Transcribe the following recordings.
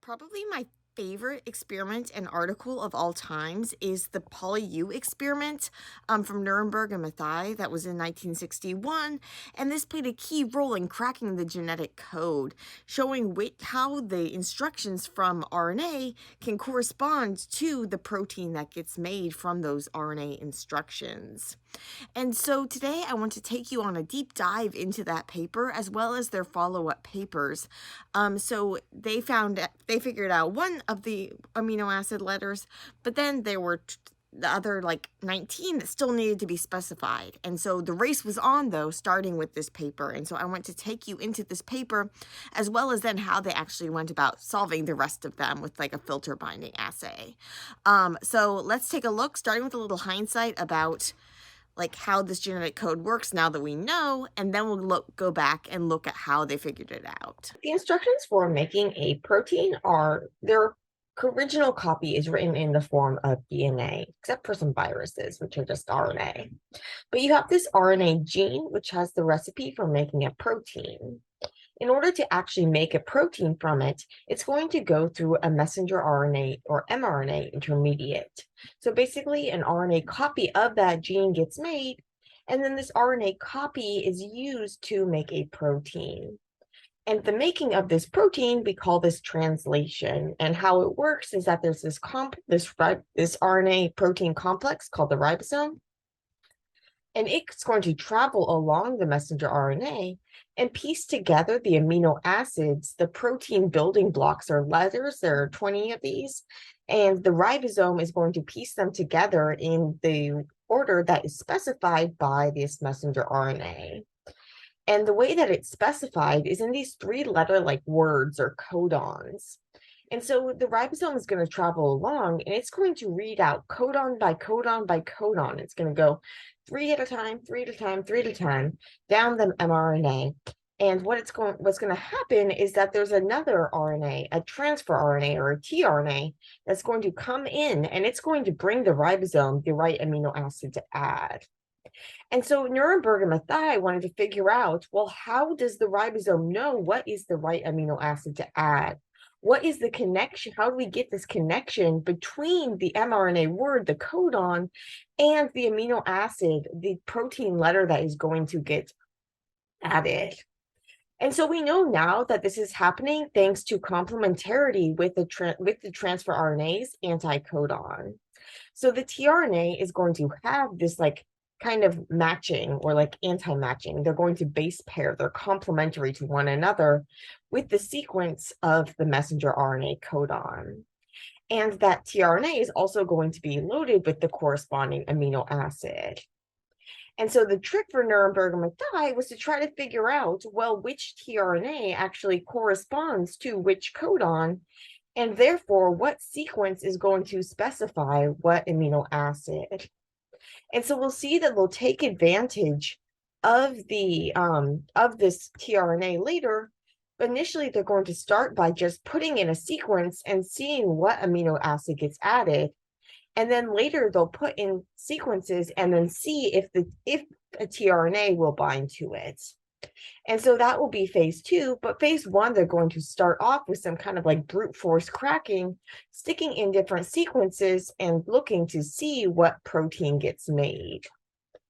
Probably my favorite experiment and article of all times is the polyU experiment from Nirenberg and Matthaei that was in 1961. And this played a key role in cracking the genetic code, showing how the instructions from RNA can correspond to the protein that gets made from those RNA instructions. And so today I want to take you on a deep dive into that paper as well as their follow-up papers. So they figured out one of the amino acid letters, but then there were the other like 19 that still needed to be specified. And so the race was on though, starting with this paper. And so I want to take you into this paper as well as then how they actually went about solving the rest of them with like a filter binding assay. So let's take a look, starting with a little hindsight about like how this genetic code works now that we know, and then we'll go back and look at how they figured it out. The instructions for making a protein are their original copy is written in the form of DNA, except for some viruses, which are just RNA. But you have this RNA gene, which has the recipe for making a protein. In order to actually make a protein from it, it's going to go through a messenger RNA or mRNA intermediate. So basically, an RNA copy of that gene gets made, and then this RNA copy is used to make a protein. And the making of this protein, we call this translation. And how it works is that there's this RNA protein complex called the ribosome, and it's going to travel along the messenger RNA and piece together the amino acids. The protein building blocks are letters. There are 20 of these, and the ribosome is going to piece them together in the order that is specified by this messenger RNA. And the way that it's specified is in these 3-letter like words or codons. And so the ribosome is going to travel along and it's going to read out codon by codon by codon. It's going to go 3 at a time, 3 at a time, 3 at a time down the mRNA. And what's going to happen is that there's another RNA, a transfer RNA or a tRNA that's going to come in and it's going to bring the ribosome the right amino acid to add. And so Nirenberg and Matthaei wanted to figure out, well, how does the ribosome know what is the right amino acid to add? What is the connection? How do we get this connection between the mRNA word, the codon, and the amino acid, the protein letter that is going to get added? And so we know now that this is happening thanks to complementarity with the transfer RNA's anticodon. So the tRNA is going to have this like kind of matching or like anti-matching. They're going to base pair. They're complementary to one another with the sequence of the messenger RNA codon. And that tRNA is also going to be loaded with the corresponding amino acid. And so the trick for Nirenberg and Matthaei was to try to figure out, well, which tRNA actually corresponds to which codon, and therefore what sequence is going to specify what amino acid. And so we'll see that they'll take advantage of the of this tRNA later. But initially, they're going to start by just putting in a sequence and seeing what amino acid gets added. And then later they'll put in sequences and then see if a tRNA will bind to it. And so that will be phase 2, but phase 1, they're going to start off with some kind of like brute force cracking, sticking in different sequences and looking to see what protein gets made.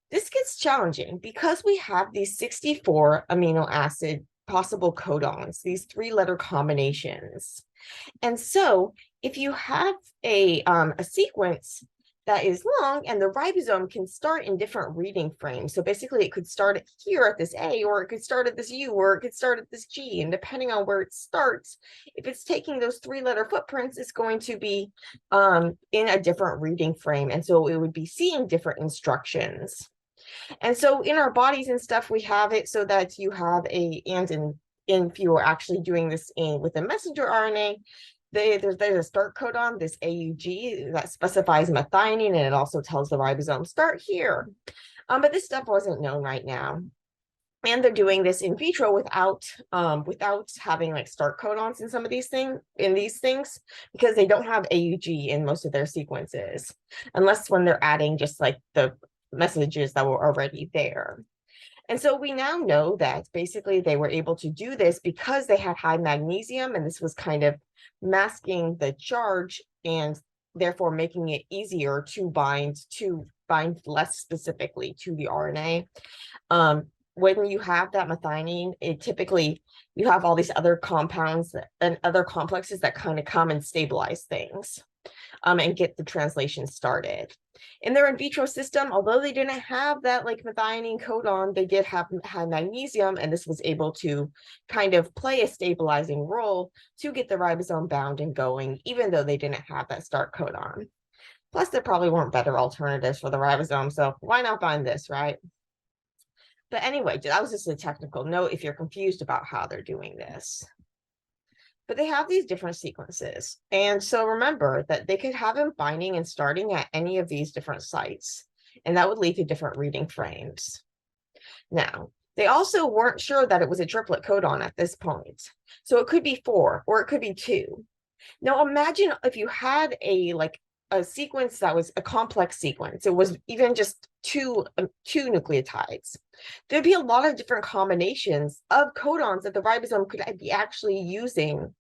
This gets challenging because we have these 64 amino acid possible codons, these 3-letter combinations. And so if you have a sequence that is long, and the ribosome can start in different reading frames. So basically it could start here at this A, or it could start at this U, or it could start at this G. And depending on where it starts, if it's taking those 3-letter footprints, it's going to be in a different reading frame. And so it would be seeing different instructions. And so in our bodies and stuff, we have it so that you have if you are actually doing this with a messenger RNA, there's a start codon, this AUG, that specifies methionine, and it also tells the ribosome, start here. But this stuff wasn't known right now. And they're doing this in vitro without having like start codons in some of these things, because they don't have AUG in most of their sequences, unless when they're adding just like the messages that were already there. And so we now know that basically they were able to do this because they had high magnesium, and this was kind of masking the charge and therefore making it easier to bind less specifically to the RNA. When you have that methionine, it typically you have all these other compounds and other complexes that kind of come and stabilize things and get the translation started. In their in vitro system, although they didn't have that like methionine codon, they did have high magnesium, and this was able to kind of play a stabilizing role to get the ribosome bound and going, even though they didn't have that start codon. Plus, there probably weren't better alternatives for the ribosome, so why not bind this, right? But anyway, that was just a technical note if you're confused about how they're doing this. But they have these different sequences. And so remember that they could have them binding and starting at any of these different sites, and that would lead to different reading frames. Now, they also weren't sure that it was a triplet codon at this point. So it could be 4 or it could be 2. Now imagine if you had a sequence that was a complex sequence. It was even just two nucleotides. There'd be a lot of different combinations of codons that the ribosome could be actually using.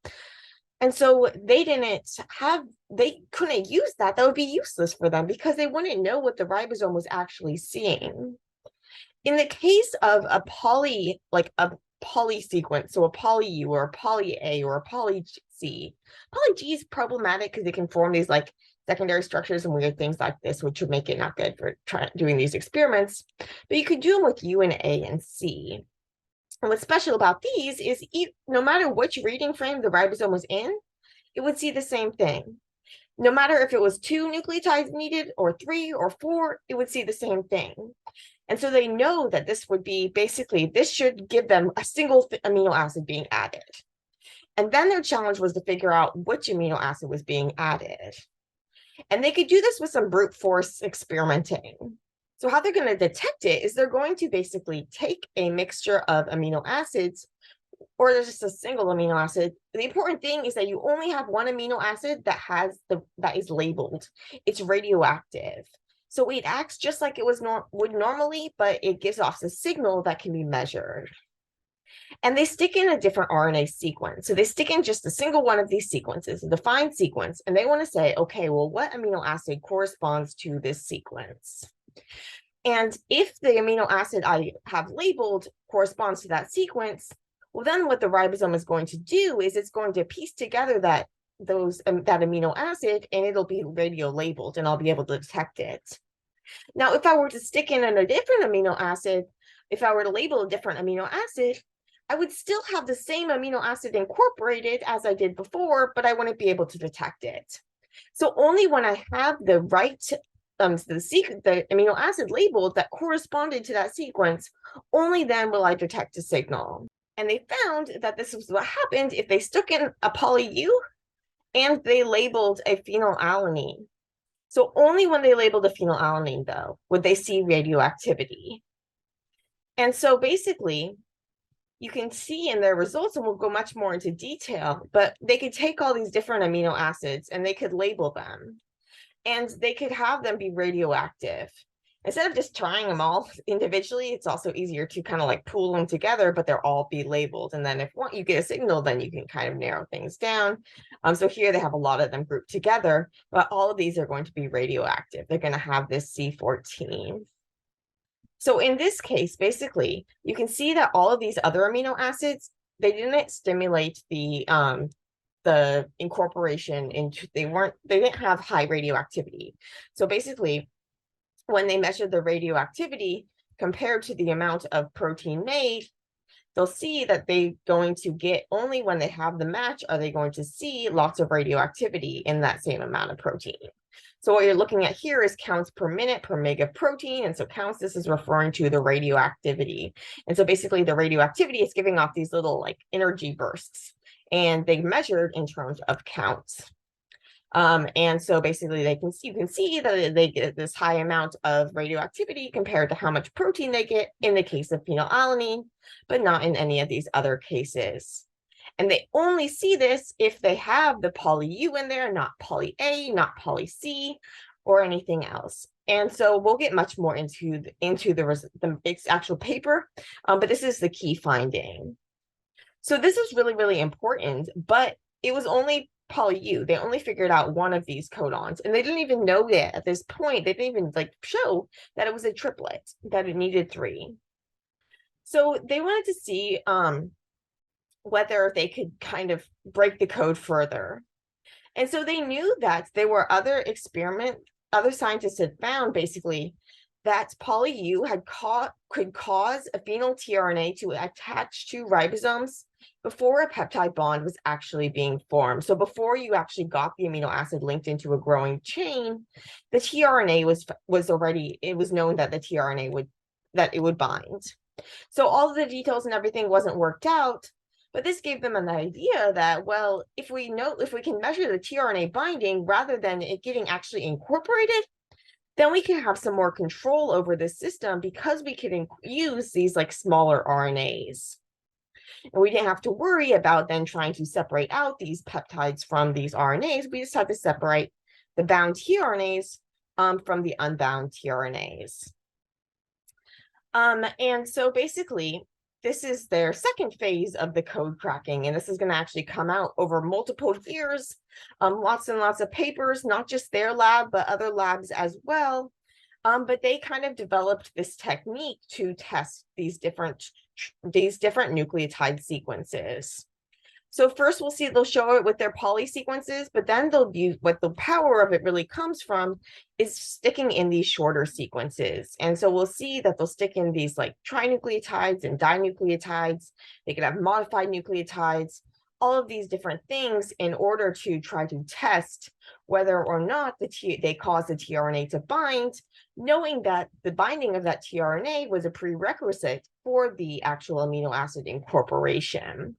And so they couldn't use that. That would be useless for them because they wouldn't know what the ribosome was actually seeing. In the case of a poly sequence, so a polyU or a poly A or a poly G is problematic because it can form these like secondary structures and weird things like this, which would make it not good for doing these experiments. But you could do them with U and A and C. And what's special about these is no matter which reading frame the ribosome was in, it would see the same thing. No matter if it was 2 nucleotides needed or 3 or 4, it would see the same thing. And so they know that this would be basically, this should give them a single amino acid being added. And then their challenge was to figure out which amino acid was being added. And they could do this with some brute force experimenting. So how they're going to detect it is they're going to basically take a mixture of amino acids, or there's just a single amino acid. The important thing is that you only have one amino acid that is labeled. It's radioactive. So it acts just like it would normally, but it gives off a signal that can be measured. And they stick in a different RNA sequence. So they stick in just a single one of these sequences, a defined sequence, and they want to say, okay, well, what amino acid corresponds to this sequence? And if the amino acid I have labeled corresponds to that sequence, well, then what the ribosome is going to do is it's going to piece together that amino acid, and it'll be radio labeled, and I'll be able to detect it. Now, if I were to stick in a different amino acid, if I were to label a different amino acid, I would still have the same amino acid incorporated as I did before, but I wouldn't be able to detect it. So only when I have the right the amino acid labeled that corresponded to that sequence, only then will I detect a signal. And they found that this was what happened if they stuck in a polyU and they labeled a phenylalanine. So only when they labeled a phenylalanine, though, would they see radioactivity. And so basically, you can see in their results, and we'll go much more into detail, but they could take all these different amino acids and they could label them, and they could have them be radioactive. Instead of just trying them all individually, it's also easier to kind of like pool them together, but they'll all be labeled. And then if you get a signal, then you can kind of narrow things down. So here they have a lot of them grouped together, but all of these are going to be radioactive. They're going to have this C14. So in this case, basically, you can see that all of these other amino acids, they didn't stimulate the incorporation into, they didn't have high radioactivity. So basically, when they measured the radioactivity compared to the amount of protein made, they'll see that they're going to get, only when they have the match are they going to see lots of radioactivity in that same amount of protein. So what you're looking at here is counts per minute per meg of protein. And so counts, this is referring to the radioactivity. And so basically the radioactivity is giving off these little like energy bursts, and they measured in terms of counts. And so basically you can see that they get this high amount of radioactivity compared to how much protein they get in the case of phenylalanine, but not in any of these other cases. And they only see this if they have the polyU in there, not poly A, not poly C, or anything else. And so we'll get much more into the actual paper, but this is the key finding. So this is really, really important, but it was only polyU. They only figured out one of these codons, and they didn't even know that at this point. They didn't even like show that it was a triplet, that it needed 3. So they wanted to see whether they could kind of break the code further. And so they knew that there were other scientists had found basically that polyU could cause a phenyl tRNA to attach to ribosomes before a peptide bond was actually being formed. So before you actually got the amino acid linked into a growing chain, the tRNA was already, it was known that the tRNA would bind. So all of the details and everything wasn't worked out, but this gave them an idea that, well, if we can measure the tRNA binding rather than it getting actually incorporated, then we can have some more control over the system because we can use these like smaller RNAs. And we didn't have to worry about then trying to separate out these peptides from these RNAs. We just had to separate the bound tRNAs from the unbound tRNAs. And so basically, this is their second phase of the code cracking, and this is going to actually come out over multiple years, lots and lots of papers, not just their lab, but other labs as well. But they kind of developed this technique to test these different nucleotide sequences. So first we'll see they'll show it with their poly sequences, but then they'll use what the power of it really comes from is sticking in these shorter sequences. And so we'll see that they'll stick in these like trinucleotides and dinucleotides. They could have modified nucleotides, all of these different things in order to try to test whether or not they cause the tRNA to bind, knowing that the binding of that tRNA was a prerequisite for the actual amino acid incorporation.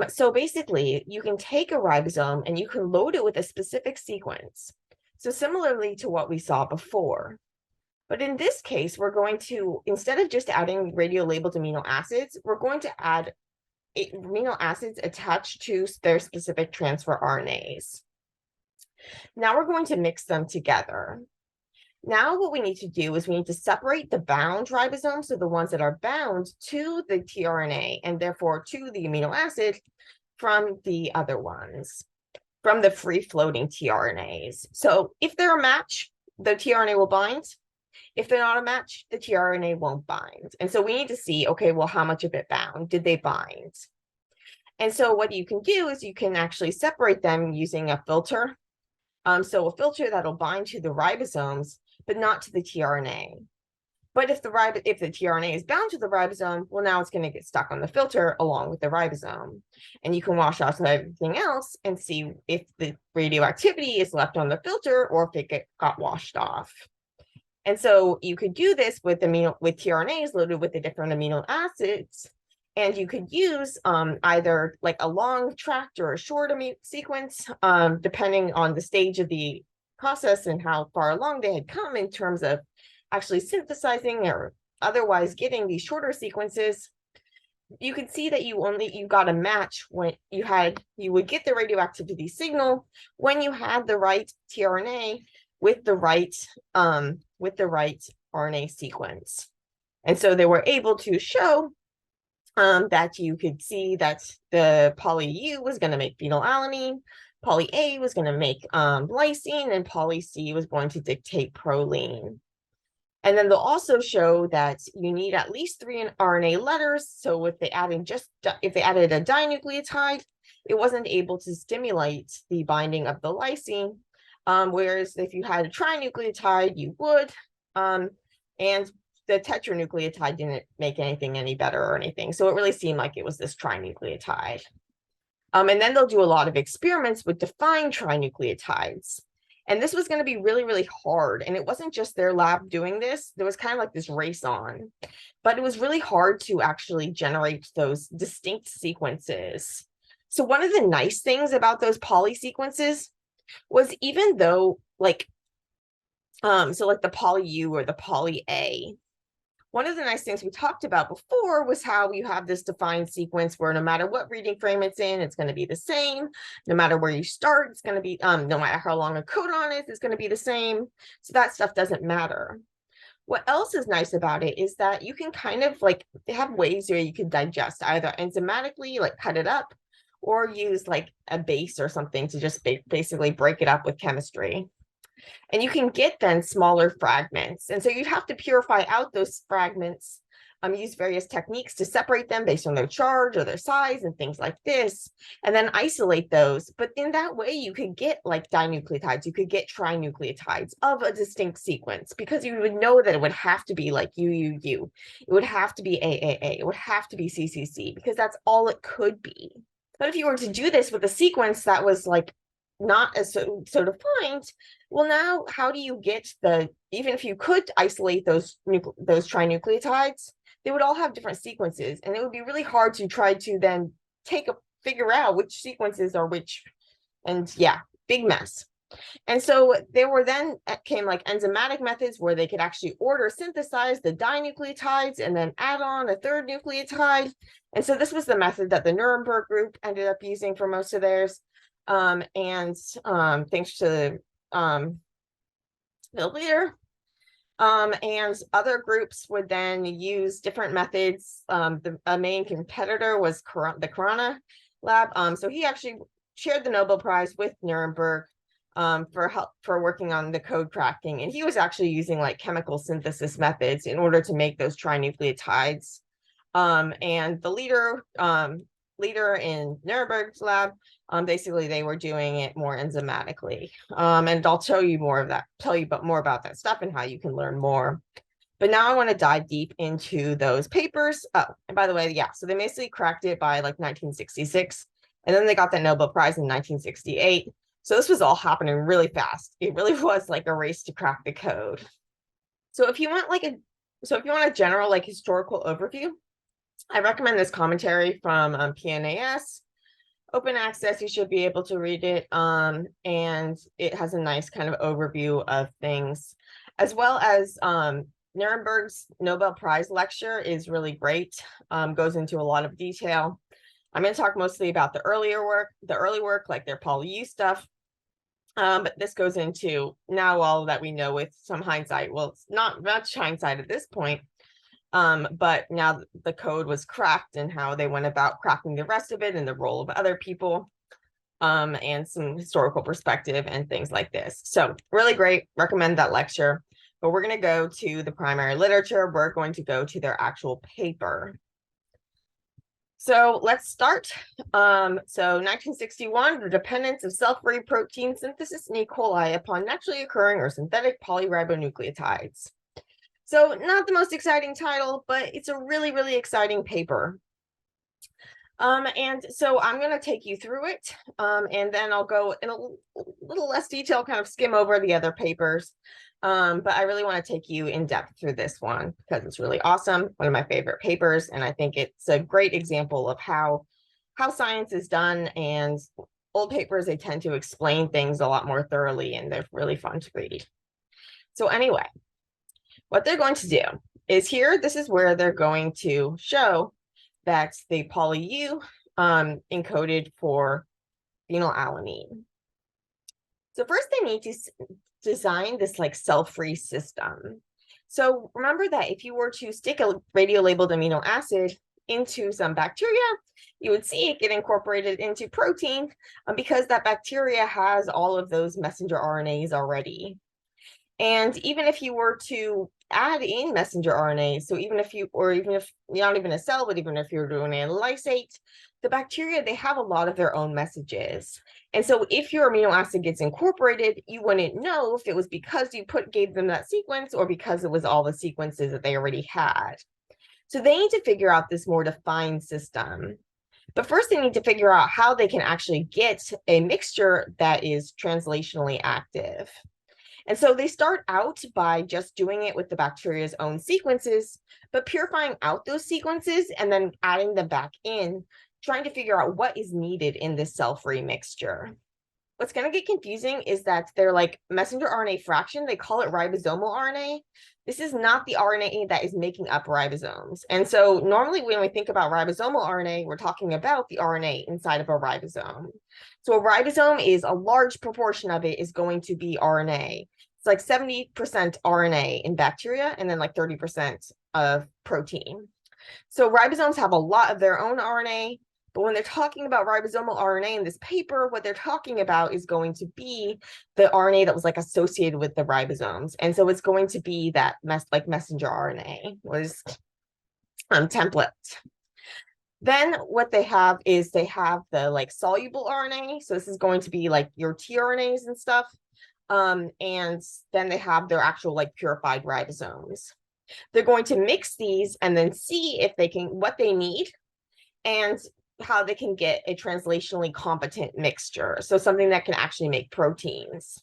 So basically, you can take a ribosome and you can load it with a specific sequence. So similarly to what we saw before. But in this case, we're going to, instead of just adding radio-labeled amino acids, we're going to add amino acids attached to their specific transfer RNAs. Now we're going to mix them together. Now what we need to do is we need to separate the bound ribosomes, so the ones that are bound to the tRNA and therefore to the amino acid, from the other ones, from the free-floating tRNAs. So if they're a match, the tRNA will bind. If they're not a match, the tRNA won't bind. And so we need to see, okay, well, how much of it bound? Did they bind? And so what you can do is you can actually separate them using a filter. So a filter that'll bind to the ribosomes, but not to the tRNA. But if the tRNA is bound to the ribosome, well, now it's going to get stuck on the filter along with the ribosome. And you can wash out everything else and see if the radioactivity is left on the filter or if it got washed off. And so you could do this with tRNAs loaded with the different amino acids. And you could use either like a long tract or a short sequence, depending on the stage of the process and how far along they had come in terms of actually synthesizing or otherwise getting these shorter sequences. You could see that you got a match when you would get the radioactivity signal when you had the right tRNA with the right RNA sequence. And so they were able to show that you could see that the polyU was going to make phenylalanine, poly A was going to make lysine, and poly C was going to dictate proline. And then they'll also show that you need at least 3 RNA letters. So if they added a dinucleotide, it wasn't able to stimulate the binding of the lysine. Whereas if you had a trinucleotide, you would. And the tetranucleotide didn't make anything any better or anything. So it really seemed like it was this trinucleotide. And then they'll do a lot of experiments with defined trinucleotides. And this was going to be really, really hard. And it wasn't just their lab doing this. There was kind of like this race on. But it was really hard to actually generate those distinct sequences. So one of the nice things about those poly sequences was even though like the polyU or the poly A One of the nice things we talked about before was how you have this defined sequence where no matter what reading frame it's in, it's going to be the same. No matter where you start, it's going to be, no matter how long a codon is, it's going to be the same. So that stuff doesn't matter. What else is nice about it is that you can kind of like, they have ways where you can digest either enzymatically, like cut it up, or use like a base or something to just basically break it up with chemistry. And you can get then smaller fragments. And so you'd have to purify out those fragments, use various techniques to separate them based on their charge or their size and things like this, and then isolate those. But in that way, you could get like dinucleotides, you could get trinucleotides of a distinct sequence, because you would know that it would have to be like UUU, it would have to be AAA, it would have to be CCC, because that's all it could be. But if you were to do this with a sequence that was like not as so defined, well, now how do you get even if you could isolate those trinucleotides, they would all have different sequences, and it would be really hard to try to then figure out which sequences are which. And yeah, big mess. And so came like enzymatic methods where they could actually order synthesize the dinucleotides and then add on a third nucleotide. And so this was the method that the Nirenberg group ended up using for most of theirs. Thanks to Bill Leader. And other groups would then use different methods. A main competitor was the Corona lab. So he actually shared the Nobel Prize with Nirenberg for working on the code cracking. And he was actually using like chemical synthesis methods in order to make those trinucleotides. And the leader in Nirenberg's lab, basically they were doing it more enzymatically. And I'll tell you more about that stuff and how you can learn more. But now I want to dive deep into those papers. Oh, and by the way, yeah, so they basically cracked it by like 1966, and then they got the Nobel Prize in 1968. So this was all happening really fast. It really was like a race to crack the code. So if you want a general like historical overview, I recommend this commentary from PNAS. Open access, you should be able to read it. And it has a nice kind of overview of things, as well as Nirenberg's Nobel Prize lecture is really great, goes into a lot of detail. I'm going to talk mostly about the early work, like their polyU stuff. But this goes into now all that we know with some hindsight. Well, it's not much hindsight at this point. But now the code was cracked and how they went about cracking the rest of it and the role of other people, and some historical perspective and things like this. So really great, recommend that lecture. But we're going to go to the primary literature. We're going to go to their actual paper. So let's start. So 1961, the dependence of cell-free protein synthesis in E. coli upon naturally occurring or synthetic polyribonucleotides. So not the most exciting title, but it's a really, really exciting paper. And so I'm going to take you through it, and then I'll go in a little less detail, kind of skim over the other papers. But I really want to take you in depth through this one because it's really awesome, one of my favorite papers, and I think it's a great example of how science is done. And old papers, they tend to explain things a lot more thoroughly, and they're really fun to read. So anyway, what they're going to do is here, this is where they're going to show that the polyU encoded for phenylalanine. So first they need to design this like cell-free system. So remember that if you were to stick a radio-labeled amino acid into some bacteria, you would see it get incorporated into protein, because that bacteria has all of those messenger RNAs already. And even if you were to add in messenger RNA, so even if not even a cell, but even if you're doing a lysate, the bacteria, they have a lot of their own messages. And so if your amino acid gets incorporated, you wouldn't know if it was because you gave them that sequence or because it was all the sequences that they already had. So they need to figure out this more defined system. But first they need to figure out how they can actually get a mixture that is translationally active. And so they start out by just doing it with the bacteria's own sequences, but purifying out those sequences and then adding them back in, trying to figure out what is needed in this cell-free mixture. What's going to get confusing is that they're like messenger RNA fraction. They call it ribosomal RNA. This is not the RNA that is making up ribosomes. And so normally when we think about ribosomal RNA, we're talking about the RNA inside of a ribosome. So a ribosome is a large proportion of it is going to be RNA. It's like 70% RNA in bacteria and then like 30% of protein. So ribosomes have a lot of their own RNA, but when they're talking about ribosomal RNA in this paper, what they're talking about is going to be the RNA that was like associated with the ribosomes. And so it's going to be that messenger RNA was template. Then what they have is they have the like soluble RNA. So this is going to be like your tRNAs and stuff. And then they have their actual like purified ribosomes. They're going to mix these and then see if they can, what they need and how they can get a translationally competent mixture. So something that can actually make proteins.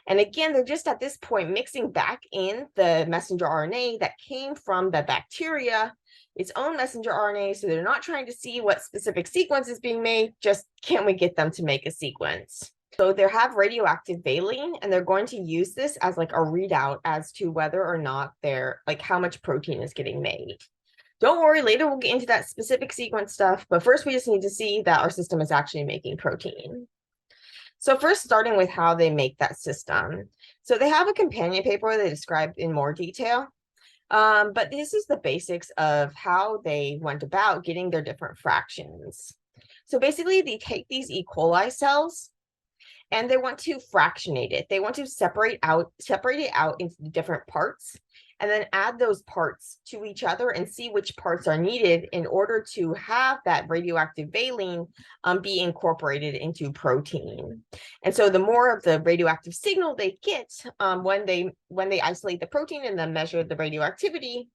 And again, they're just at this point mixing back in the messenger RNA that came from the bacteria, its own messenger RNA. So they're not trying to see what specific sequence is being made, just can we get them to make a sequence? So they have radioactive valine, and they're going to use this as like a readout as to whether or not they're like how much protein is getting made. Don't worry, later we'll get into that specific sequence stuff, but first we just need to see that our system is actually making protein. So first, starting with how they make that system. So they have a companion paper where they describe in more detail, but this is the basics of how they went about getting their different fractions. So basically, they take these E. coli cells, and they want to fractionate it. They want to separate it out into different parts and then add those parts to each other and see which parts are needed in order to have that radioactive valine be incorporated into protein. And so the more of the radioactive signal they get when they isolate the protein and then measure the radioactivity,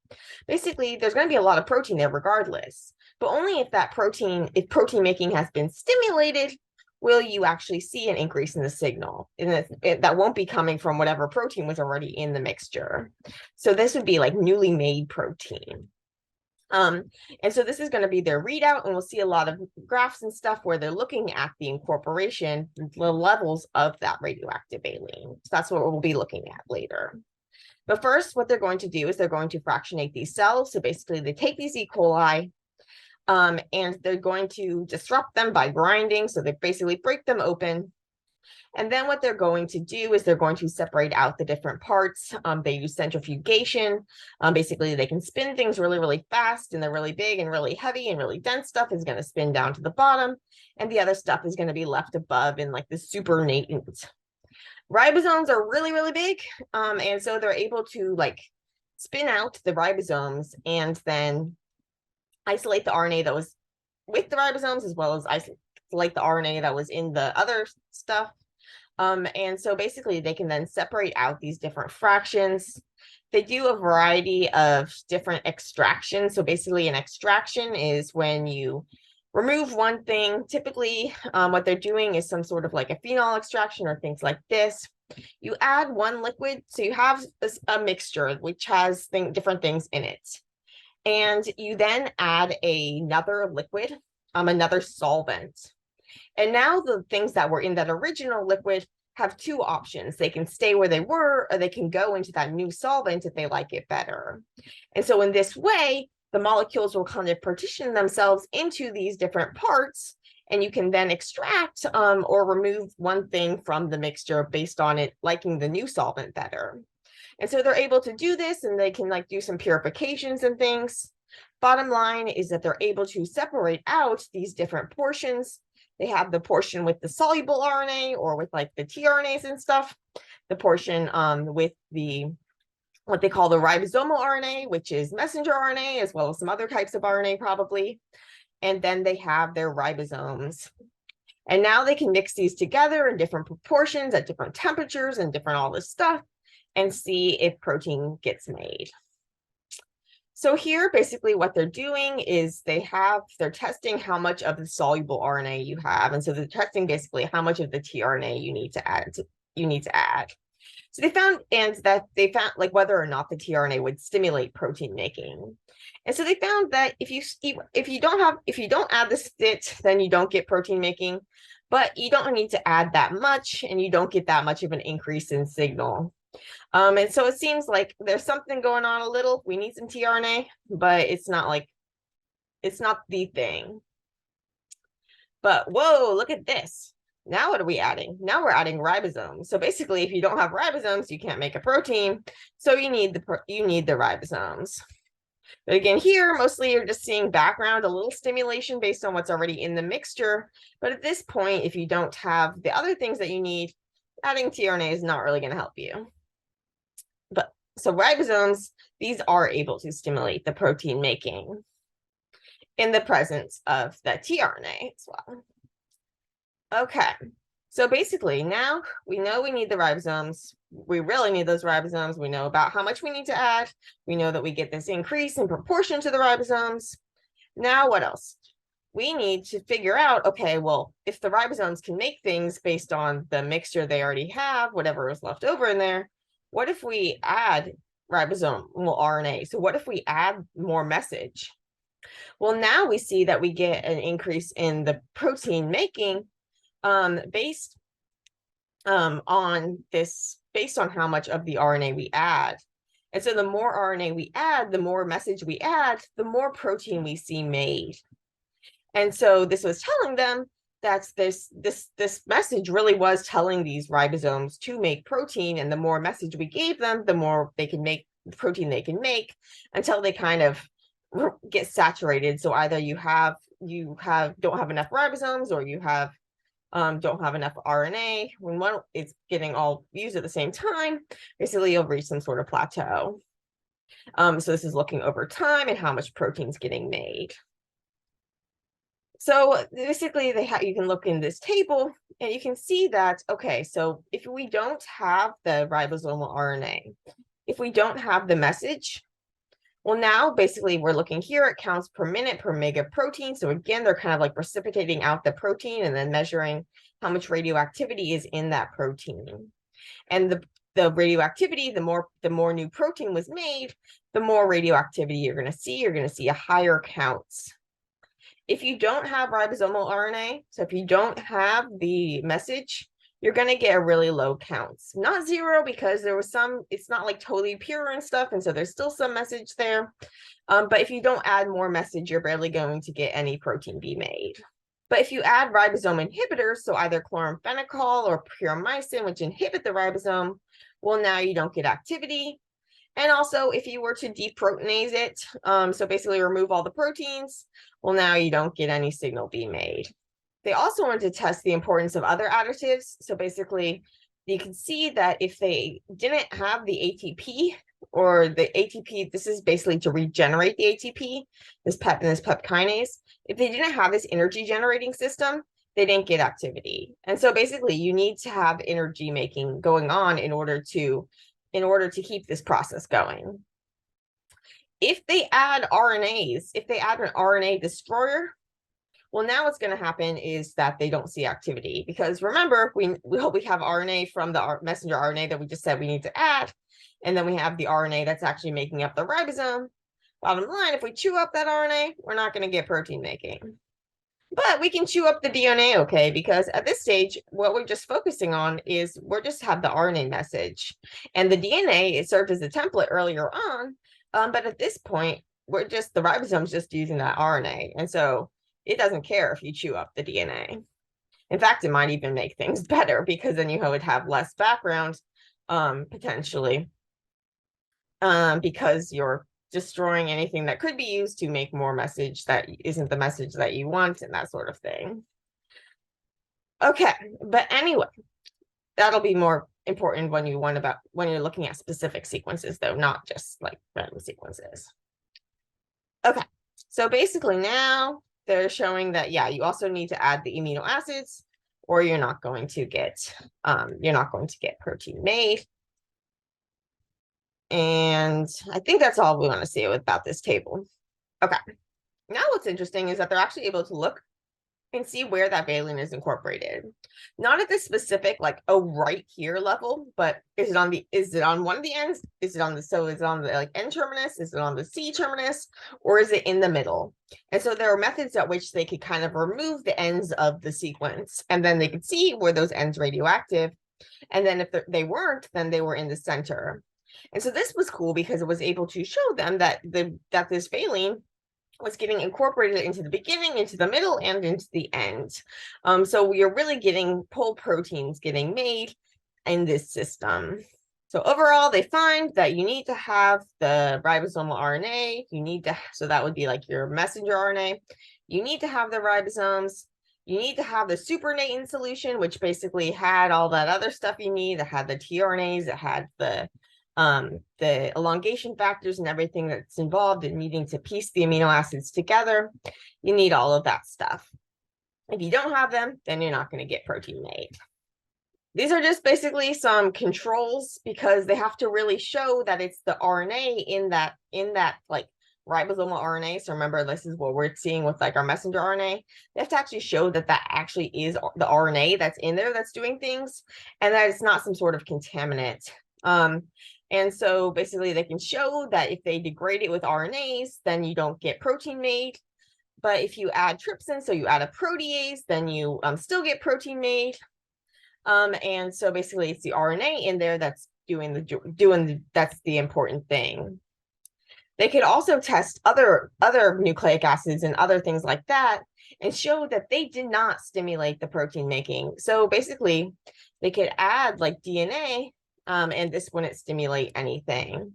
basically there's going to be a lot of protein there regardless, but only if protein making has been stimulated will you actually see an increase in the signal. And that won't be coming from whatever protein was already in the mixture. So this would be like newly made protein. And so this is going to be their readout, and we'll see a lot of graphs and stuff where they're looking at the incorporation, the levels of that radioactive valine. So that's what we'll be looking at later. But first, what they're going to do is they're going to fractionate these cells. So basically, they take these E. coli, and they're going to disrupt them by grinding. So they basically break them open. And then what they're going to do is they're going to separate out the different parts. They use centrifugation. Basically, they can spin things really, really fast, and they're really big and really heavy, and really dense stuff is going to spin down to the bottom. And the other stuff is going to be left above in like the super natant. Ribosomes are really, really big. And so they're able to like spin out the ribosomes and then isolate the RNA that was with the ribosomes, as well as isolate the RNA that was in the other stuff. And so basically they can then separate out these different fractions. They do a variety of different extractions. So basically an extraction is when you remove one thing. Typically what they're doing is some sort of like a phenol extraction or things like this. You add one liquid, so you have a mixture which has different things in it. And you then add another liquid, another solvent. And now the things that were in that original liquid have two options. They can stay where they were, or they can go into that new solvent if they like it better. And so in this way, the molecules will kind of partition themselves into these different parts, and you can then extract or remove one thing from the mixture based on it liking the new solvent better. And so they're able to do this, and they can like do some purifications and things. Bottom line is that they're able to separate out these different portions. They have the portion with the soluble RNA or with like the tRNAs and stuff, the portion with what they call the ribosomal RNA, which is messenger RNA, as well as some other types of RNA probably. And then they have their ribosomes. And now they can mix these together in different proportions at different temperatures and different all this stuff, and see if protein gets made. So here, basically what they're doing is they're testing how much of the soluble RNA you have. And so they're testing basically how much of the tRNA you need to add. So they found like whether or not the tRNA would stimulate protein making. And so they found that if you don't add the STIT, then you don't get protein making, but you don't need to add that much, and you don't get that much of an increase in signal. And so it seems like there's something going on a little. We need some tRNA, but it's not the thing. But whoa, look at this. Now what are we adding? Now we're adding ribosomes. So basically, if you don't have ribosomes, you can't make a protein. So you need the ribosomes. But again, here, mostly you're just seeing background, a little stimulation based on what's already in the mixture. But at this point, if you don't have the other things that you need, adding tRNA is not really going to help you. But so ribosomes, these are able to stimulate the protein making in the presence of the tRNA as well. Okay, so basically now we know we need the ribosomes. We really need those ribosomes. We know about how much we need to add. We know that we get this increase in proportion to the ribosomes. Now what else? We need to figure out, okay, well, if the ribosomes can make things based on the mixture they already have, whatever is left over in there, what if we add ribosomal RNA? So what if we add more message? Well, now we see that we get an increase in the protein making based on how much of the RNA we add. And so the more RNA we add, the more message we add, the more protein we see made. And so this was telling them that this message really was telling these ribosomes to make protein, and the more message we gave them, the more they can make the protein they can make until they kind of get saturated. So either you don't have enough ribosomes, or you have don't have enough RNA. When one is getting all used at the same time, basically you'll reach some sort of plateau. So this is looking over time and how much protein is getting made. So basically you can look in this table and you can see that, okay, so if we don't have the ribosomal RNA, if we don't have the message, well, now basically we're looking here at counts per minute per mega protein. So again, they're kind of like precipitating out the protein and then measuring how much radioactivity is in that protein. And the radioactivity, the more new protein was made, the more radioactivity you're going to see. You're going to see a higher counts. If you don't have ribosomal RNA, so if you don't have the message, you're going to get a really low counts. Not zero, because there was some, it's not like totally pure and stuff, and so there's still some message there. But if you don't add more message, you're barely going to get any protein be made. But if you add ribosome inhibitors, so either chloramphenicol or puromycin, which inhibit the ribosome, well, now you don't get activity. And also, if you were to deproteinase it, so basically remove all the proteins, well, now you don't get any signal being made. They also wanted to test the importance of other additives. So basically, you can see that if they didn't have the ATP, or the ATP, this is basically to regenerate the ATP, this PEP and this PEP kinase. If they didn't have this energy generating system, they didn't get activity. And so basically, you need to have energy making going on in order to keep this process going. If they add RNAs, if they add an RNA destroyer, well, now what's going to happen is that they don't see activity, because remember, we have RNA from the messenger RNA that we just said we need to add, and then we have the RNA that's actually making up the ribosome. Bottom line, if we chew up that RNA, we're not going to get protein making. But we can chew up the DNA, okay, because at this stage, what we're just focusing on is we're just have the RNA message, and the DNA, it served as a template earlier on, but at this point, the ribosome's just using that RNA, and so it doesn't care if you chew up the DNA. In fact, it might even make things better, because then you would have less background, potentially, because you're destroying anything that could be used to make more message that isn't the message that you want, and that sort of thing. Okay, but anyway, that'll be more important when you're looking at specific sequences, though, not just like random sequences. Okay, so basically now they're showing that, yeah, you also need to add the amino acids, or you're not going to get protein made. And I think that's all we want to see about this table. Okay. Now what's interesting is that they're actually able to look and see where that valine is incorporated. Not at the specific, like, oh, right here level, but is it on one of the ends? Is it on the like N terminus? Is it on the C terminus? Or is it in the middle? And so there are methods at which they could kind of remove the ends of the sequence, and then they could see where those ends radioactive. And then if they weren't, then they were in the center. And so this was cool because it was able to show them that this valine was getting incorporated into the beginning, into the middle, and into the end. So you're really getting whole proteins getting made in this system. So overall, they find that you need to have the ribosomal RNA. So that would be like your messenger RNA. You need to have the ribosomes. You need to have the supernatant solution, which basically had all that other stuff you need. It had the tRNAs, it had the elongation factors and everything that's involved in needing to piece the amino acids together. You need all of that stuff. If you don't have them, then you're not going to get protein made. These are just basically some controls because they have to really show that it's the RNA in that like ribosomal RNA. So remember, this is what we're seeing with like our messenger RNA. They have to actually show that that actually is the RNA that's in there that's doing things, and that it's not some sort of contaminant. And so basically they can show that if they degrade it with RNAs, then you don't get protein made. But if you add trypsin, so you add a protease, then you still get protein made. And so basically it's the RNA in there that's that's the important thing. They could also test other nucleic acids and other things like that and show that they did not stimulate the protein making. So basically they could add like DNA, and this wouldn't stimulate anything.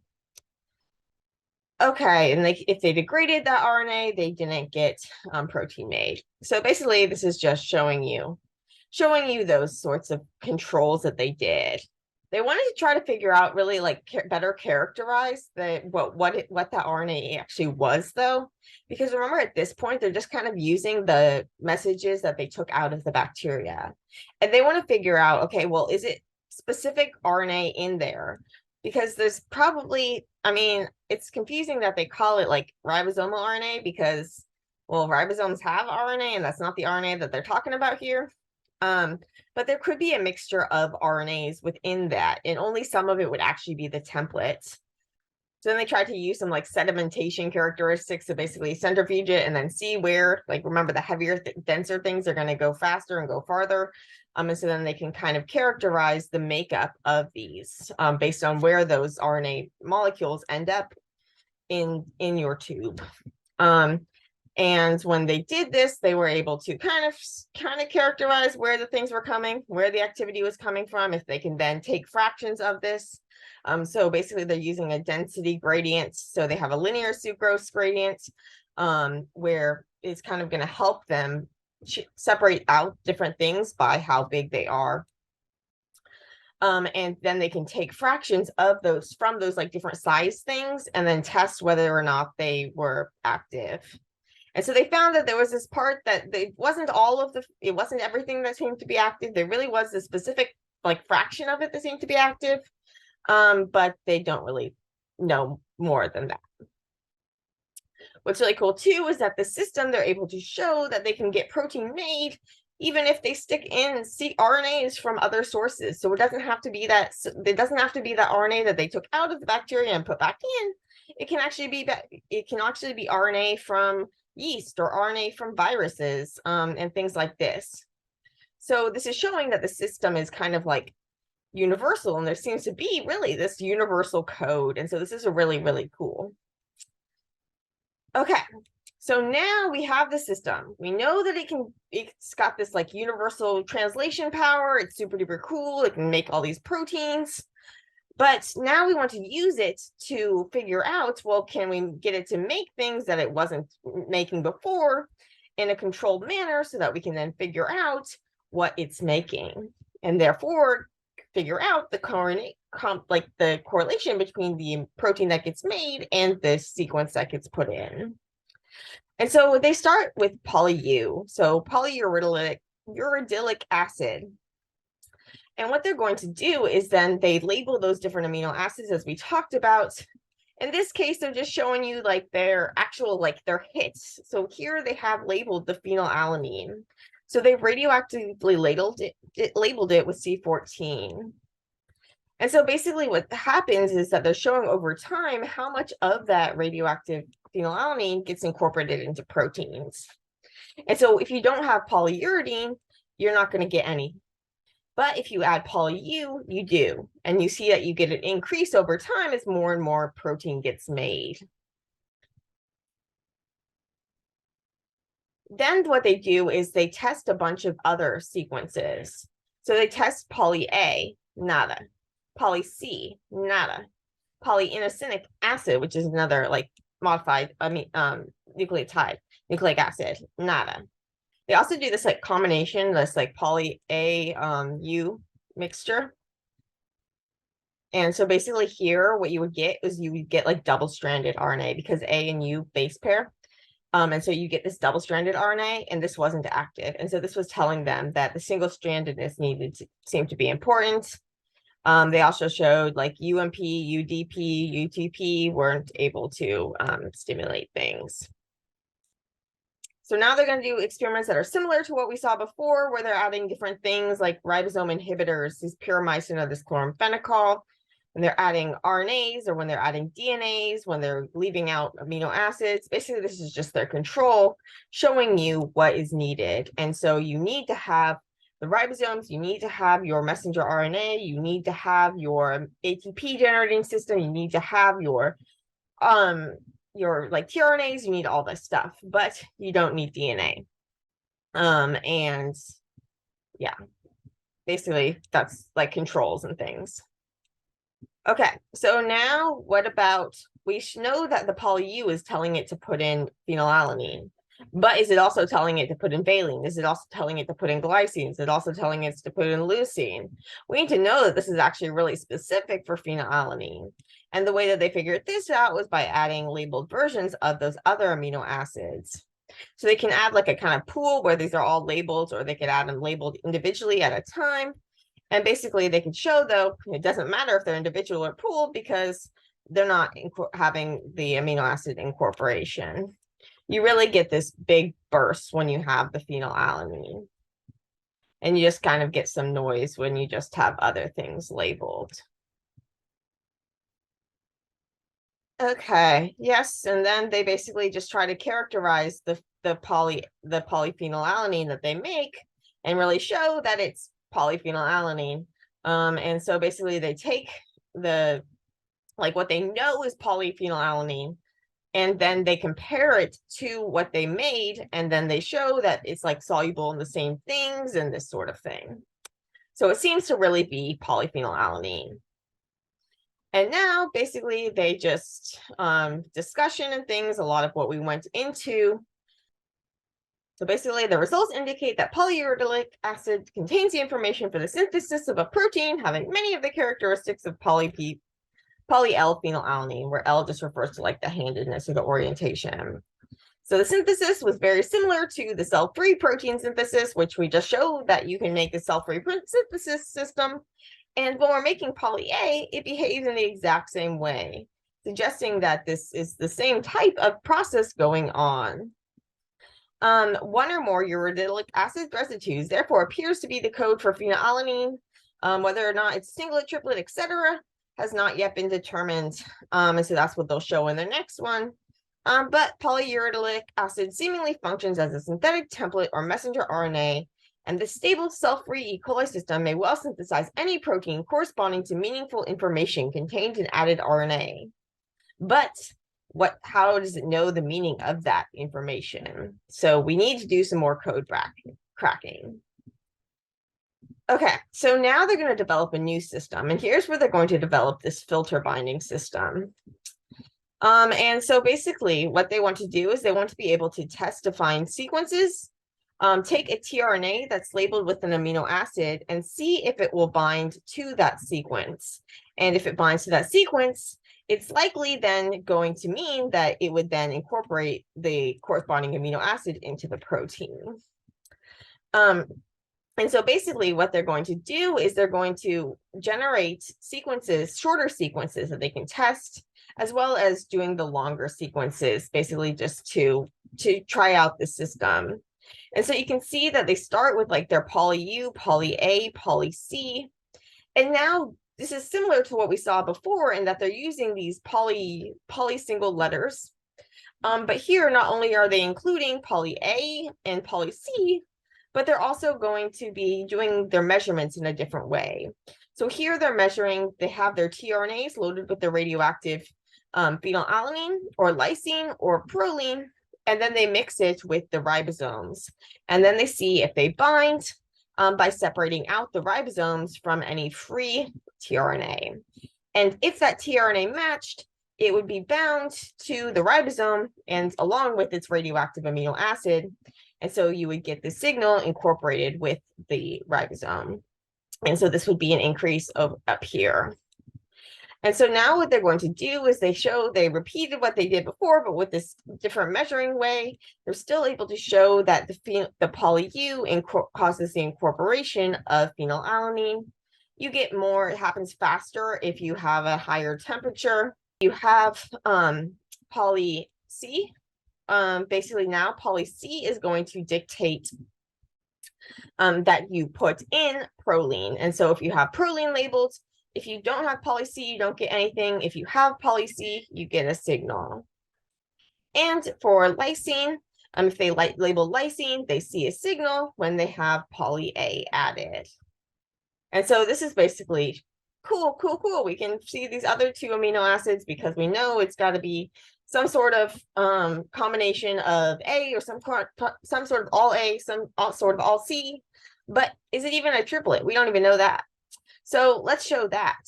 Okay, and if they degraded that RNA, they didn't get protein made. So basically this is just showing you those sorts of controls that they did. They wanted to try to figure out really like better characterize what that RNA actually was, though, because remember at this point they're just kind of using the messages that they took out of the bacteria, and they want to figure out, okay, well, is it specific RNA in there? Because there's probably, I mean, it's confusing that they call it like ribosomal RNA because, well, ribosomes have RNA and that's not the RNA that they're talking about here. But there could be a mixture of RNAs within that, and only some of it would actually be the template. So then they tried to use some like sedimentation characteristics to basically centrifuge it and then see where, like, remember the heavier, denser things are going to go faster and go farther. And so then they can kind of characterize the makeup of these based on where those RNA molecules end up in your tube. And when they did this, they were able to kind of characterize where the things were coming, where the activity was coming from, if they can then take fractions of this. So basically they're using a density gradient. So they have a linear sucrose gradient, where it's kind of going to help them separate out different things by how big they are. And then they can take fractions of those from those like different size things and then test whether or not they were active. And so they found that there was this part that it wasn't everything that seemed to be active. There really was a specific like fraction of it that seemed to be active, but they don't really know more than that. What's really cool too is that the system, they're able to show that they can get protein made even if they stick in RNAs from other sources. So it doesn't have to be that RNA that they took out of the bacteria and put back in. It can actually be RNA from yeast or RNA from viruses, and things like this. So this is showing that the system is kind of like universal, and there seems to be really this universal code. And so this is a really, really cool. Okay, so now we have the system. We know that it's got this like universal translation power. It's super duper cool. It can make all these proteins. But now we want to use it to figure out, well, can we get it to make things that it wasn't making before in a controlled manner so that we can then figure out what it's making, and therefore figure out the correlation between the protein that gets made and the sequence that gets put in. And so they start with polyU, so polyuridylic acid. And what they're going to do is then they label those different amino acids as we talked about. In this case, they're just showing you like their actual, like their hits. So here they have labeled the phenylalanine. So they've radioactively labeled it with C14. And so basically what happens is that they're showing over time how much of that radioactive phenylalanine gets incorporated into proteins. And so if you don't have polyuridine, you're not going to get any. But if you add polyU, you do. And you see that you get an increase over time as more and more protein gets made. Then what they do is they test a bunch of other sequences. So they test poly A, nada. Poly C, nada. Polyinosinic acid, which is another like modified nucleotide, nucleic acid, nada. They also do this like combination, this like poly A U mixture. And so basically here, what you would get is you would get like double-stranded RNA because A and U base pair. And so you get this double-stranded RNA, and this wasn't active. And so this was telling them that the single-strandedness seemed to be important. They also showed like UMP, UDP, UTP weren't able to stimulate things. So now they're going to do experiments that are similar to what we saw before, where they're adding different things like ribosome inhibitors, this pyrimycin or this chloramphenicol, when they're adding RNAs or when they're adding DNAs, when they're leaving out amino acids. Basically, this is just their control showing you what is needed. And so you need to have the ribosomes, you need to have your messenger RNA, you need to have your ATP generating system, you need to have your like tRNAs, you need all this stuff, but you don't need DNA. And yeah, basically that's like controls and things. Okay, so now what about, we know that the polyU is telling it to put in phenylalanine, but is it also telling it to put in valine? Is it also telling it to put in glycine? Is it also telling it to put in leucine? We need to know that this is actually really specific for phenylalanine. And the way that they figured this out was by adding labeled versions of those other amino acids. So they can add like a kind of pool where these are all labeled, or they could add them labeled individually at a time. And basically they can show, though, it doesn't matter if they're individual or pooled because they're not having the amino acid incorporation. You really get this big burst when you have the phenylalanine. And you just kind of get some noise when you just have other things labeled. Okay, yes, and then they basically just try to characterize the polyphenylalanine that they make and really show that it's polyphenylalanine. And so basically they take the, like what they know is polyphenylalanine, and then they compare it to what they made, and then they show that it's like soluble in the same things and this sort of thing. So it seems to really be polyphenylalanine. And now basically they just discussion and things, a lot of what we went into. So basically the results indicate that polyuridylic acid contains the information for the synthesis of a protein having many of the characteristics of poly-L phenylalanine, where L just refers to like the handedness or the orientation. So the synthesis was very similar to the cell-free protein synthesis, which we just showed that you can make a cell-free synthesis system. And when we're making poly A, it behaves in the exact same way, suggesting that this is the same type of process going on. One or more uridylic acid residues therefore appears to be the code for phenylalanine. Whether or not it's singlet, triplet, etc., has not yet been determined. And so that's what they'll show in the next one. But polyuridylic acid seemingly functions as a synthetic template or messenger RNA, and the stable cell-free E. coli system may well synthesize any protein corresponding to meaningful information contained in added RNA. But how does it know the meaning of that information? So we need to do some more code cracking. Okay, so now they're going to develop a new system, and here's where they're going to develop this filter binding system. And so basically what they want to do is they want to be able to test defined sequences, take a tRNA that's labeled with an amino acid and see if it will bind to that sequence. And if it binds to that sequence, it's likely then going to mean that it would then incorporate the corresponding amino acid into the protein. And so basically what they're going to do is they're going to generate sequences, shorter sequences that they can test, as well as doing the longer sequences, basically just to try out the system. And so you can see that they start with like their poly-U, poly-A, poly-C. And now this is similar to what we saw before in that they're using these poly single letters. But here, not only are they including poly-A and poly-C, but they're also going to be doing their measurements in a different way. So here they're measuring, they have their tRNAs loaded with the radioactive phenylalanine or lysine or proline, and then they mix it with the ribosomes. And then they see if they bind by separating out the ribosomes from any free tRNA. And if that tRNA matched, it would be bound to the ribosome and along with its radioactive amino acid. And so you would get the signal incorporated with the ribosome. And so this would be an increase of up here. And so now what they're going to do is they repeated what they did before, but with this different measuring way, they're still able to show that the polyU causes the incorporation of phenylalanine. You get more, it happens faster if you have a higher temperature. You have poly C. Basically now poly C is going to dictate that you put in proline. And so if you have proline labeled, if you don't have poly C, you don't get anything. If you have poly C, you get a signal. And for lysine, if they label lysine, they see a signal when they have poly A added. And so this is basically cool. We can see these other two amino acids because we know it's got to be some sort of combination of A or some sort of all A, some sort of all C. But is it even a triplet? We don't even know that. So let's show that.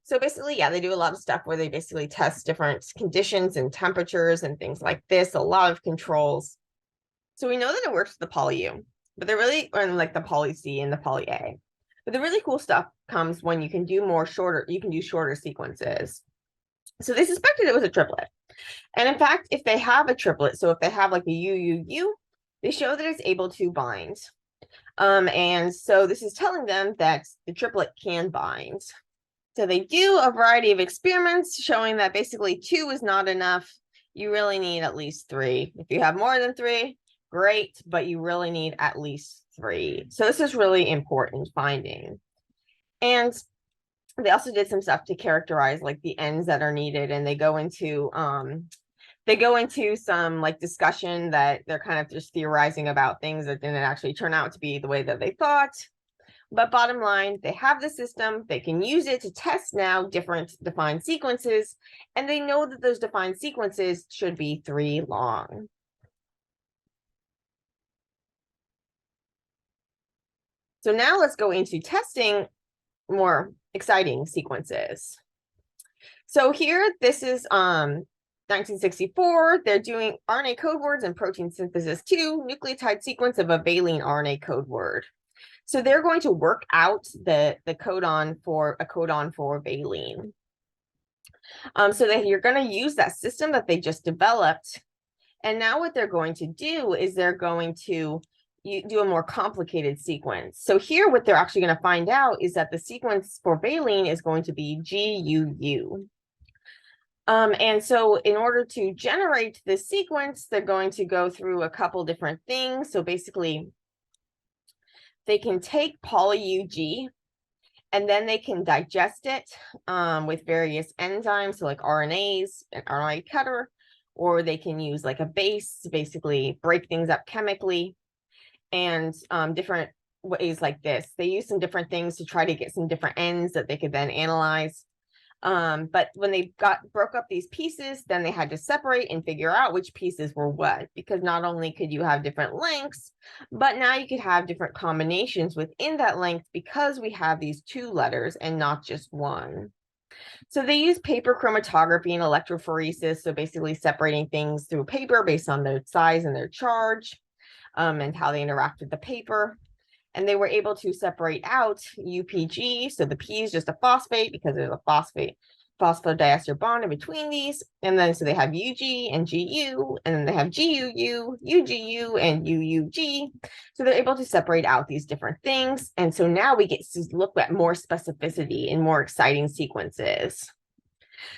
So basically, yeah, they do a lot of stuff where they basically test different conditions and temperatures and things like this, a lot of controls. So we know that it works with the polyU, but they're really, like the poly C and the poly A. But the really cool stuff comes when you can do shorter sequences. So they suspected it was a triplet. And in fact, if they have a triplet, so if they have like a UUU, they show that it's able to bind. And so this is telling them that the triplet can bind. So they do a variety of experiments showing that basically 2 is not enough. You really need at least 3. If you have more than 3, great, but you really need at least 3. So this is really important finding. And they also did some stuff to characterize like the ends that are needed, and they go into some like discussion that they're kind of just theorizing about things that didn't actually turn out to be the way that they thought. But bottom line, they have the system, they can use it to test now different defined sequences, and they know that those defined sequences should be 3 long. So now let's go into testing more exciting sequences. So here, this is 1964. They're doing RNA code words and protein synthesis 2, nucleotide sequence of a valine RNA code word. So they're going to work out the codon for valine. So that you're going to use that system that they just developed. And now what they're going to do is they're going to do a more complicated sequence. So here, what they're actually going to find out is that the sequence for valine is going to be GUU. And so in order to generate this sequence, they're going to go through a couple different things. So basically, they can take polyUG and then they can digest it with various enzymes, so like RNAs, an RNA cutter, or they can use like a base to basically break things up chemically, and different ways like this. They use some different things to try to get some different ends that they could then analyze. But when they broke up these pieces, then they had to separate and figure out which pieces were what, because not only could you have different lengths, but now you could have different combinations within that length because we have these 2 letters and not just 1. So they use paper chromatography and electrophoresis, so basically separating things through paper based on their size and their charge, and how they interact with the paper. And they were able to separate out UPG. So the P is just a phosphate because there's a phosphodiester bond in between these. And then so they have UG and GU, and then they have GUU, UGU, and UUG. So they're able to separate out these different things. And so now we get to look at more specificity and more exciting sequences.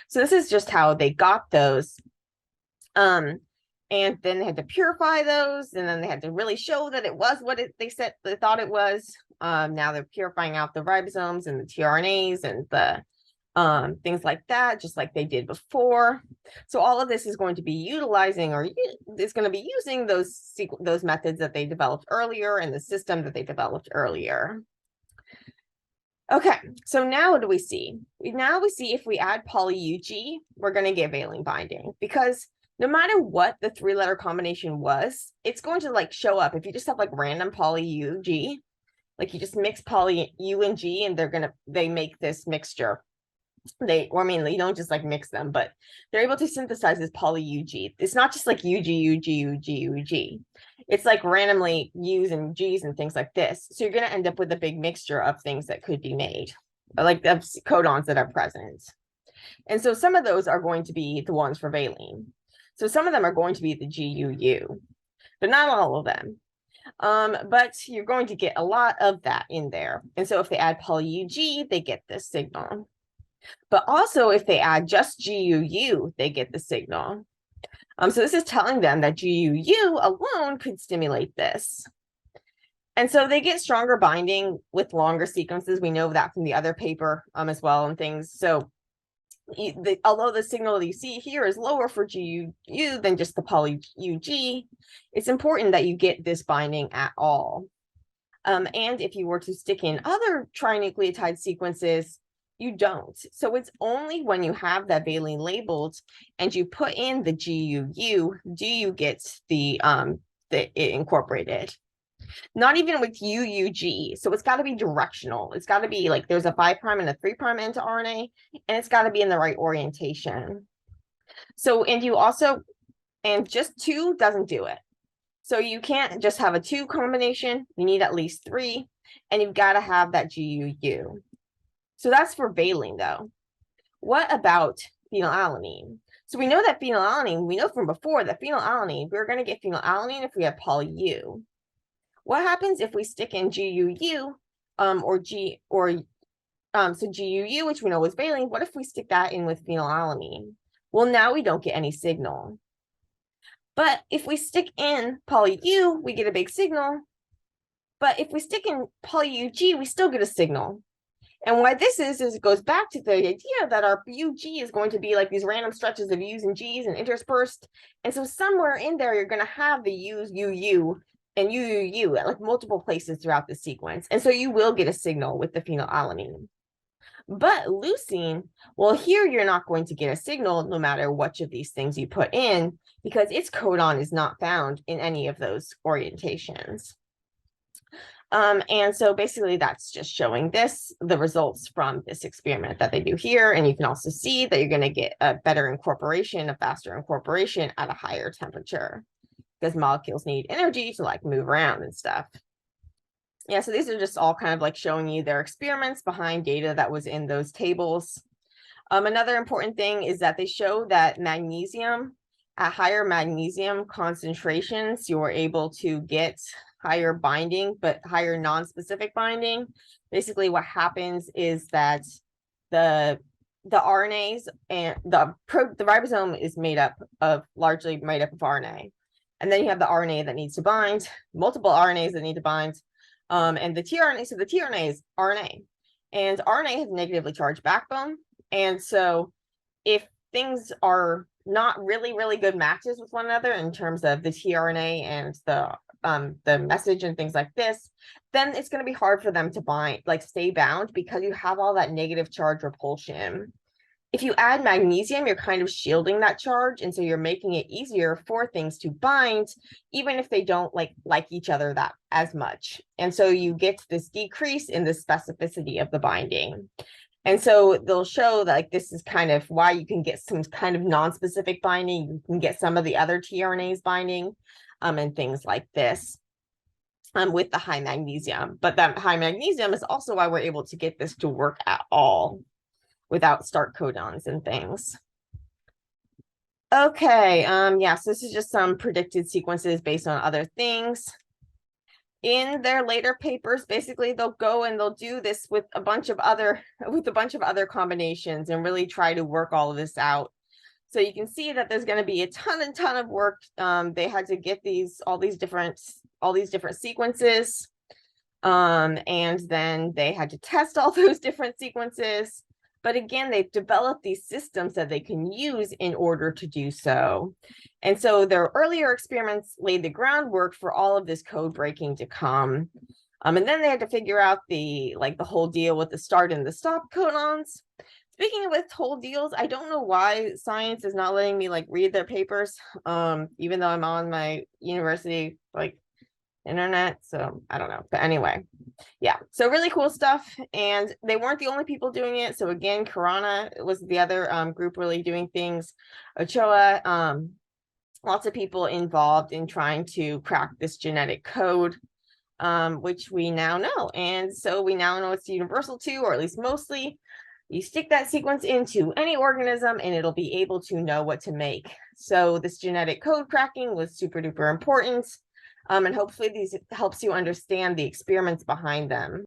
So this is just how they got those. And then they had to purify those, and then they had to really show that it was what they thought it was. Now they're purifying out the ribosomes and the tRNAs and the things like that, just like they did before. So all of this is going to be utilizing, or it's going to be using those methods that they developed earlier and the system that they developed earlier. Okay, so now what do we see? Now we see if we add polyUG, we're going to get valine binding, because no matter what the 3-letter combination was, it's going to like show up. If you just have like random polyUG, like you just mix poly U and G and they make this mixture. You don't just like mix them, but they're able to synthesize this polyUG. It's not just like UG. It's like randomly U's and G's and things like this. So you're going to end up with a big mixture of things that could be made, like the codons that are present. And so some of those are going to be the ones for valine. So some of them are going to be the GUU, but not all of them. But you're going to get a lot of that in there. And so if they add polyUG, they get this signal. But also if they add just GUU, they get the signal. So this is telling them that GUU alone could stimulate this. And so they get stronger binding with longer sequences. We know that from the other paper as well and things. So although the signal that you see here is lower for GUU than just the polyUG, it's important that you get this binding at all. And if you were to stick in other trinucleotide sequences, you don't. So it's only when you have that valine labeled and you put in the GUU do you get the it incorporated. Not even with UUG. So it's got to be directional. It's got to be like there's a 5' and a 3' end to RNA, and it's got to be in the right orientation. So, and just 2 doesn't do it. So you can't just have a 2 combination. You need at least 3, and you've got to have that GUU. So that's for valine, though. What about phenylalanine? So we know that phenylalanine, we know from before that phenylalanine, we're going to get phenylalanine if we have polyU. What happens if we stick in GUU so GUU, which we know is valine, what if we stick that in with phenylalanine? Well, now we don't get any signal. But if we stick in polyU, we get a big signal. But if we stick in polyUG, we still get a signal. And why this is it goes back to the idea that our UG is going to be like these random stretches of U's and G's and interspersed. And so somewhere in there, you're going to have the U's, UU, and UUU at like multiple places throughout the sequence. And so you will get a signal with the phenylalanine. But leucine, well, here you're not going to get a signal no matter which of these things you put in, because its codon is not found in any of those orientations. And so basically that's just showing the results from this experiment that they do here. And you can also see that you're going to get a better incorporation, a faster incorporation at a higher temperature, because molecules need energy to like move around and stuff. Yeah, so these are just all kind of like showing you their experiments behind data that was in those tables. Another important thing is that they show that magnesium, at higher magnesium concentrations, you're able to get higher binding, but higher non-specific binding. Basically, what happens is that the RNAs and the ribosome is largely made up of RNA. And then you have the RNA that needs to bind, multiple RNAs that need to bind, and the tRNA. So the tRNA is RNA, and RNA has a negatively charged backbone. And so if things are not really, really good matches with one another in terms of the tRNA and the message and things like this, then it's going to be hard for them to bind, like stay bound, because you have all that negative charge repulsion. If you add magnesium, you're kind of shielding that charge, and so you're making it easier for things to bind, even if they don't like each other that as much. And so you get this decrease in the specificity of the binding. And so they'll show that like this is kind of why you can get some kind of non-specific binding. You can get some of the other tRNAs binding, and things like this with the high magnesium. But that high magnesium is also why we're able to get this to work at all without start codons and things. Okay, yeah, so this is just some predicted sequences based on other things. In their later papers, basically they'll go and they'll do this with a bunch of other combinations and really try to work all of this out. So you can see that there's going to be a ton of work. They had to get all these different sequences, and then they had to test all those different sequences. But again, they've developed these systems that they can use in order to do so. And so their earlier experiments laid the groundwork for all of this code breaking to come. And then they had to figure out the whole deal with the start and the stop codons. Speaking with whole deals, I don't know why science is not letting me read their papers, even though I'm on my university internet. So I don't know. But anyway, yeah. So really cool stuff. And they weren't the only people doing it. So again, Karana was the other group really doing things. Ochoa, lots of people involved in trying to crack this genetic code, which we now know. And so we now know it's universal to, or at least mostly. You stick that sequence into any organism and it'll be able to know what to make. So this genetic code cracking was super duper important. And hopefully these helps you understand the experiments behind them.